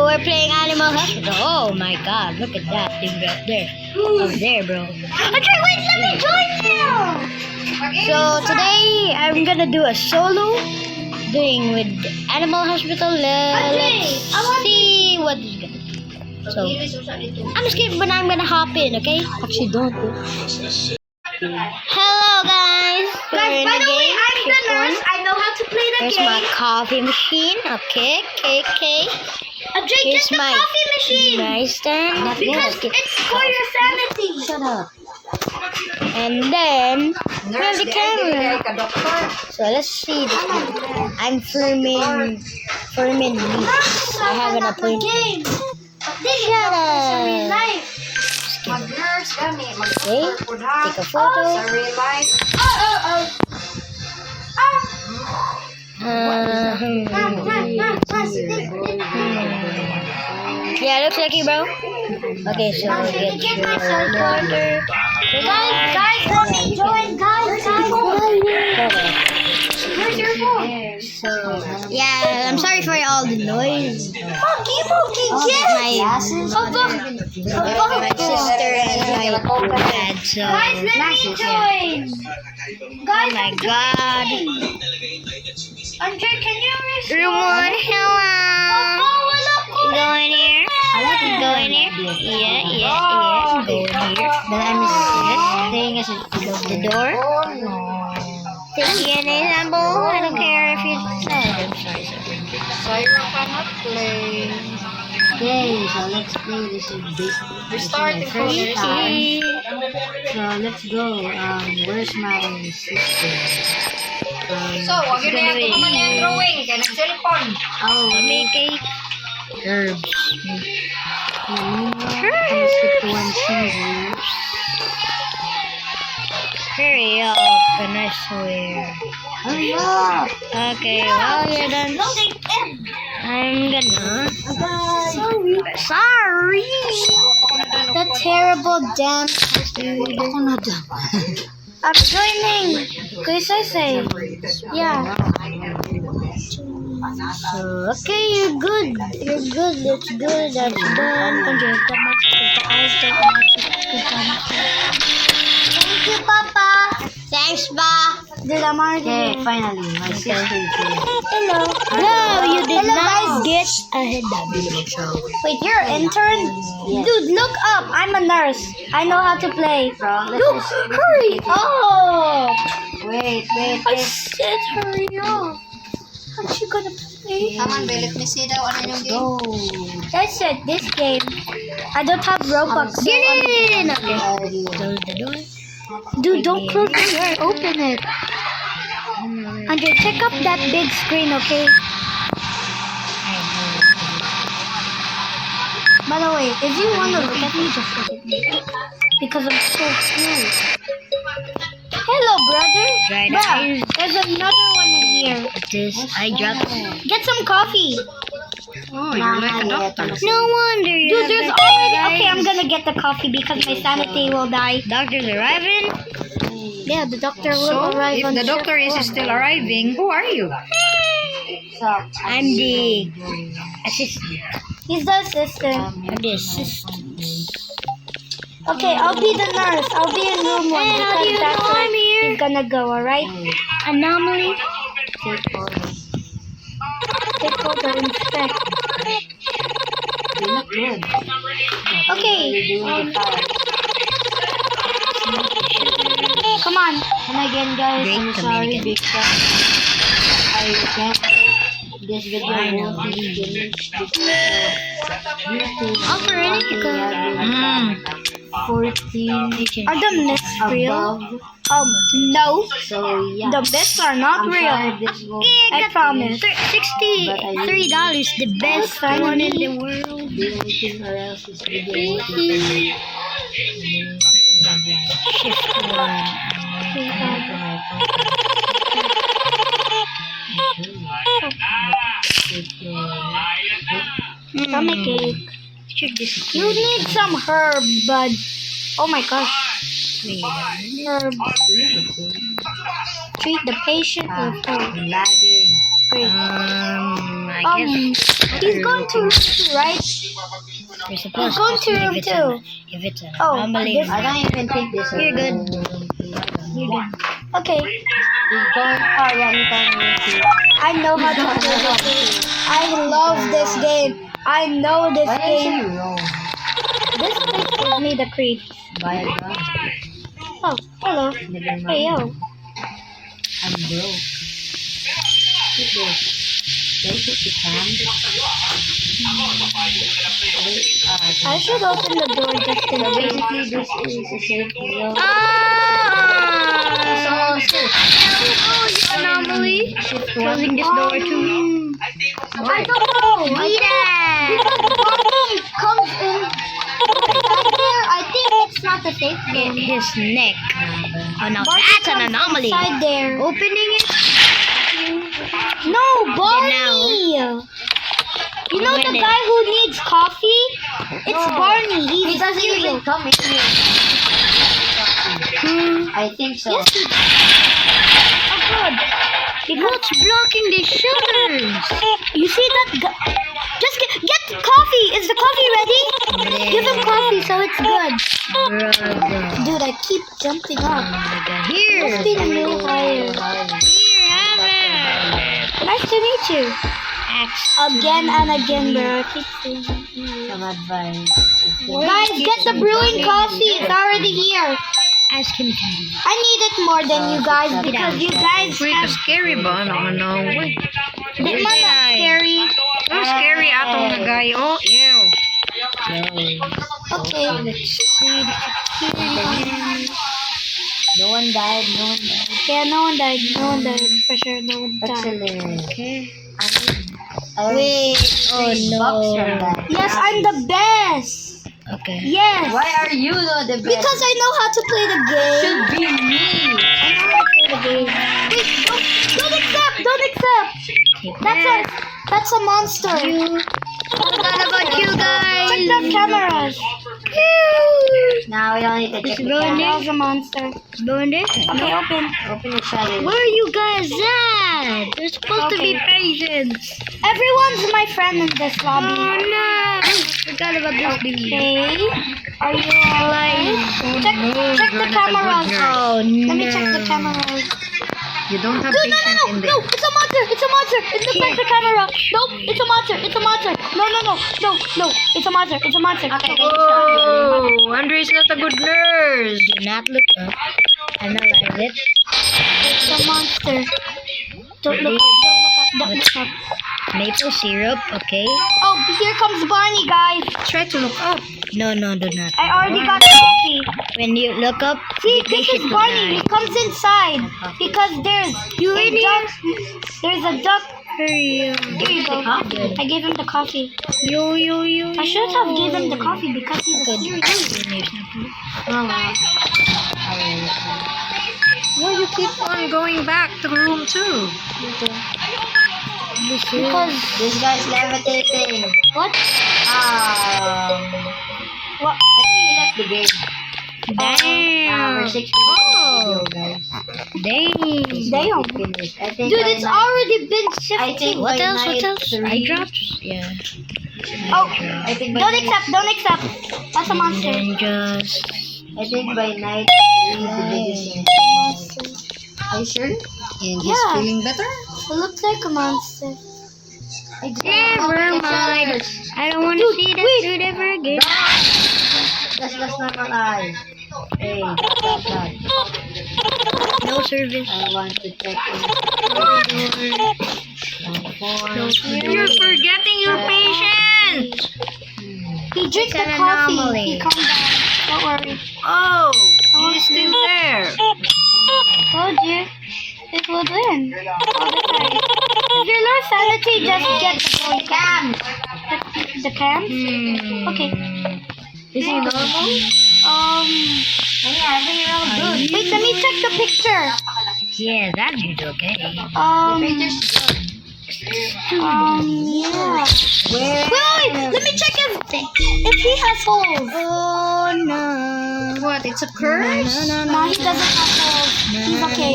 we're playing Animal Hospital. Oh my god, look at that thing right there. Up there, bro. Okay, wait, let me join you! So today, I'm gonna do a solo doing with Animal Hospital. Let's see what is gonna do. So, I'm scared, but I'm gonna hop in, okay? Actually, don't. Hello, guys. Guys, by the way, I'm the Shift one. nurse. I know how to play the Here's game. my coffee machine. Okay. Jake, Here's get the my coffee machine. nightstand. Because it's for your sanity. Shut up. And then here's the camera. So let's see. I'm filming meat. I have an appointment. Game. Shut up. Life. Okay. Take a photo. Yeah, looks like you, bro. Okay, so Get my cell order. Guys, let me join. Guys. Where's your phone? So yeah, I'm sorry for all the noise. Monkey, yes. My sister and my dad. So Guys, let me join. oh Guys, my god. Andre, can you Ramon, hello. Oh, Go in here. Go in here. Yeah. Go in here. But I'm just saying as close the door. Take an example. I don't care if you. I'm sorry. Syra cannot play. Okay, so let's play this is basically Restarting my first time. Sorry. So let's go. Where's my sister? So, wag yun na yung naman yung drawing. Kaya nag-cellphone. Oh, Make cake. herbs. Let's stick to one season. Hurry up, and I swear. Hurry up! Okay, well you're done. I'm gonna. Sorry. The terrible damn I'm joining. Chris, I say. Yeah. Okay, you're good. That's good. That's done. Thank you, Papa. Thanks, ba. Did I mark Okay, it? finally, my sister is here. Hello. No, you did Hello, not guys. get ahead of me. Wait, you're an intern? Yes. Dude, look up. I'm a nurse. I know how to play. Bro, let's Look, just hurry up. wait. I said hurry up. How's you gonna play? Taman, let me see daw ano yung game. go. I said this game. I don't have Robux. so Get in. Okay. Okay. Close the door. Dude, don't close the door. Open it. Andre, check up that big screen, okay? By the way, if you want to look at me, just look at me. Because I'm so cool. Hello, brother. Right, Bruh, there's another one in here. This I dropped. Get some coffee. Oh, you're like a doctor. No wonder you Dude, have there's that already... guy. Okay, I'm gonna get the coffee because my sanity will die. Doctor's arriving. Yeah, the doctor will So, arrive if on the shift doctor is one. still arriving, who are you? So, I'm the assistant. He's the assistant. I'm the assistant. Okay, I'll be the nurse. I'll be in room one Hey, how do because you that's know where I'm here? he's gonna go, alright? Anomaly. take photos. Take photo, inspect. You look good. Okay, You're doing the fire. come on. And again, guys, Great I'm sorry communicant. because I can't. This video won't be finished because YouTube Offer any only have 14 Are the myths real? above. No. So yeah. The myths are not I'm real. sorry this won't I promise. $63, the best one in the world. be anything or else this video won't be Shift one. Stomach ache. Should this You need some herb, bud. Oh my gosh. Herb. Treat the patient with herb. lagging. Wait. I I guess He's going to room 2, right? we're supposed going to see room if it's two. if it's an Oh, anomaly. this- I don't even think this You're good. You're good. Okay. He's going. Oh yeah, he's going to see. I know how to play this game. I love this game. I know this Why is game. he wrong? This place gives me the creep. Buy a gun. Oh, hello. Never mind. Hey, yo. I'm broke. Look this. Can you put the cam? I should open the door just in So case. basically, this is a safe zone. Ah! So safe. Anomaly. Closing this door too. I don't know. Because Bonnie comes in inside there. I think it's not the safe Hit zone. his neck. Oh no, Bonnie that's an comes anomaly. Inside there. Opening it. No, Barney. now. You know the Open it. guy who needs coffee? It's Barney. He He's doesn't cereal. even come in here. I think so. Yes, he Oh, good. What's blocking the shutters? You see that? Just get the coffee. Is the coffee ready? Give him coffee so it's good. Brother. Dude, I keep jumping up. Here. Must be the new hire. Here, have it. Nice to meet you. Again and again, bro. I keep saying Some advice. Guys, get the brewing coffee. It's already here. Ask him to leave. I need it more than you guys because you guys have Scary ba? No. Wait. the not scary. So scary atong na guy. Oh, ew. Okay. No one died. No one died. Yeah, no one died. No one died. For sure, no one died. Excellent. Okay. Wait. Oh no. Yes, I'm the best. Okay. Yes. Why are you not the best? Because I know how to play the game. Should be me. I know how to play the game. Wait, don't accept. Don't accept. That's a monster. Forgot about you guys. Check the cameras. Now we don't need to check the Go in camera. there. That was a monster. Go in there. Okay, open. Open the shutter. Where are you guys at? You're supposed to be patient. Everyone's my friend in this Oh lobby. no. Forgot about this dude. Okay. Are you alright? Check the cameras. Oh no. Let me check the cameras. You don't have No, patience in there. no, it's a monster, it's a monster, it looks like the camera. Nope, it's a monster, it's a monster. No, it's a monster, it's a monster. Okay. Oh, Andre is not a good nurse. Do not look up. Analyze it. It's a monster. Don't look up, don't look up. Maple syrup. Okay. Oh, here comes Barney, guys. Try to look up. No, do not. I already got coffee. When you look up, See, be this patient is with Barney. He that. comes inside because there's a duck. There's a duck. Hurry up. Here you go. I gave him the coffee. Yo. I should have gave him the coffee because he's a serious. Why you keep on going back to room 2? Because This guy's levitating. what? What? I think he left the game. Damn. We're 6 minutes Oh. video, guys. Dang. Damn. Finished. I think Dude, by it's night- already been I shifted. think What by else? night Eye 3 drops? Yeah. Oh, I think by don't night, accept. That's a monster. Then just I think by night 3 the biggest thing. Are you sure? And he's Yeah. feeling better? It looks like a monster. never mind. I don't want to see that dude ever again. That's normal eye. Hey, that. No service. I want to check in. You're forgetting your patience. He drinks It's the an coffee. anomaly. He calmed down. Don't worry. Oh, he's still there. Told you. It will win. All the time. If you're low sanity, just get the cams. The cams? Okay. Is he normal? Yeah, I think you're all good. Wait, let me check the picture. Yeah, that dude's okay. Yeah. Wait, let me check if he has holes. Oh no. What? It's a curse? No, he doesn't have holes. He's okay.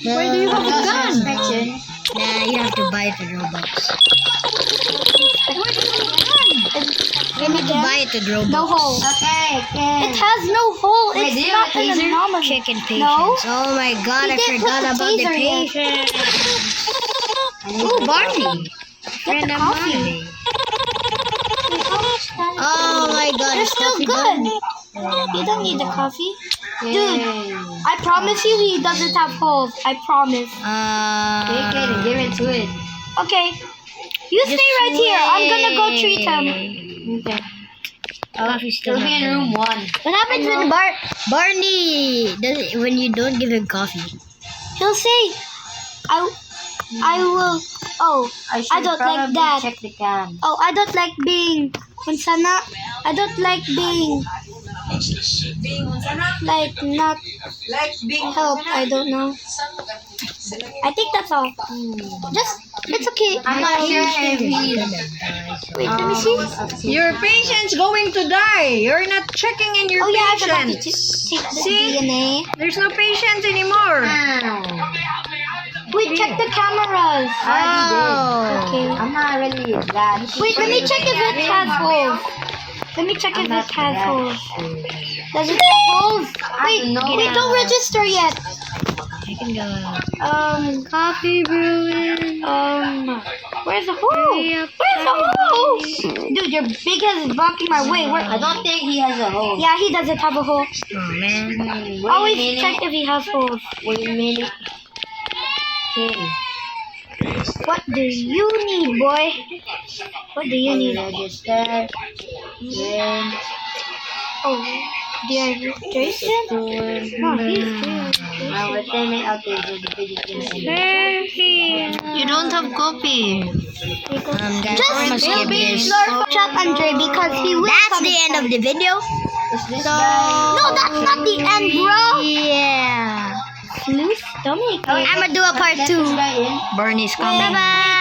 Where do you have a gun? Inspection. Nah, you have to buy it with Robux. You need to buy it with Robux. No hole. Okay, It has no hole. Wait, do It's you not have a an taser? anomaly. Chicken patience. No. Oh my god, He I didn't forgot put the about the taser yet. patience. Ooh, Barney. Friend of coffee. mine. Oh my god, They're it's still stuffy good. bun. You don't need the coffee. Dude, I promise you he doesn't have holes. I promise. Take it and give it to it. Okay. You stay right here. I'm gonna go treat him. Okay. Coffee's still He'll be not in room done. 1. What happens when Barney does when you don't give him coffee? He'll say, I will. Oh, I don't like that. Check the cam. Oh, I don't like being sana. I don't like being like not Like being help. I don't know. I think that's all. Just it's okay. I'm not sure if he. Wait, let me see. Your patient's going to die. You're not checking in your Oh yeah, I forgot to patients. take the See? DNA. There's no patients anymore. Wait, check the cameras. Oh. Okay. I'm not really that. Wait, let me check if it has holes. Let me check if it has holes. Does it have holes? Wait, wait, don't register yet. I can go. Coffee brewing. Where's the hole? Where's the hole? Dude, your big head is blocking my way. I don't think he has a hole. Yeah, he doesn't have a hole. Oh man. Wait Always a minute. check if he has holes. Wait a minute. Okay. What do you need, boy? What do you need? Register. Then. Oh, dehydration? No, he's good. I will tell me okay, so the fidget You don't have coffee. Guys, I'm gonna Just skip be this. Lord chat Andre because he will That's come the end of the video. Is this So No, that's not the end, bro. yeah. Loose stomach. I'm gonna do a part 2. guy in? Barney's coming. Bye bye.